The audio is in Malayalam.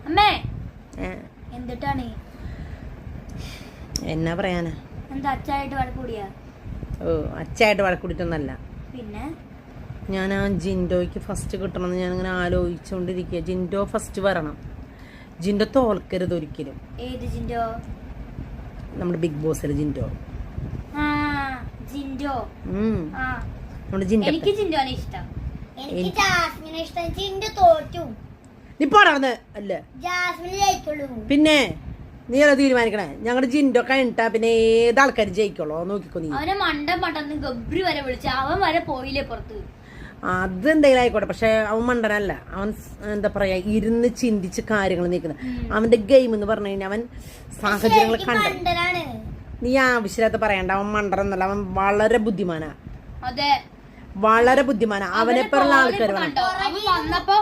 അമ്മേ എന്തിട്ടാണ് എന്നാ പറയാനാ? എന്താ അച്ചായിട്ട് വഴക്കൂടിയാ? ഓ, അച്ചായിട്ട് വഴക്കൂടിട്ടൊന്നല്ല. പിന്നെ ഞാൻ ആ ജിൻഡോയ്ക്ക് ഫസ്റ്റ് കിട്ടണമെന്ന് ഞാനിങ്ങനെ ആലോചിച്ചുകൊണ്ടിരിക്കുക. ജിൻഡോ ഫസ്റ്റ് വരണം. ജിൻഡോ തോൽക്കരുത് ഒരിക്കലും. ഏത് ജിൻഡോ? നമ്മുടെ ബിഗ് ബോസിലെ ജിൻഡോ. ജിൻഡോ ജിൻഡോ എനിക്ക് ജിൻഡോനെ ഇഷ്ടം. എനിക്ക് ജാസ്മിനെ ഇഷ്ടം. ജിൻഡോ തോറ്റു. നീ പോടാർന്ന് അല്ല, ജാസ്മിന് ജയിക്കുള്ളൂ. പിന്നെ നീ അത് തീരുമാനിക്കണേ. ഞങ്ങളുടെ ജിൻഡോ കഴിഞ്ഞിട്ടാ പിന്നെ ഏത് ആൾക്കാർ ജയിക്കുള്ളൂ നോക്കിക്കോ. നീ അവനെ മണ്ടന്ന് ഗബ്രി വരെ വിളിച്ച അവൻ വരെ പോയില്ലേ പുറത്ത്. അതെന്തെങ്കിലും ആയിക്കോട്ടെ, പക്ഷെ അവൻ മണ്ടനല്ല. അവൻ എന്താ പറയാ, ഇരുന്ന് ചിന്തിച്ച് കാര്യങ്ങൾ നീക്കുന്നത്. അവന്റെ ഗെയിം എന്ന് പറഞ്ഞു കഴിഞ്ഞാൽ അവൻ സാഹചര്യങ്ങൾ കണ്ട. നീ ആവശ്യമില്ലാത്ത പറയണ്ട. അവൻ മണ്ടനല്ല, അവൻ വളരെ ബുദ്ധിമാനാ. അതെ, വളരെ ബുദ്ധിമാനാ. അവനെ പേരുള്ള ആൾക്കാർ അവൻ വന്നപ്പോ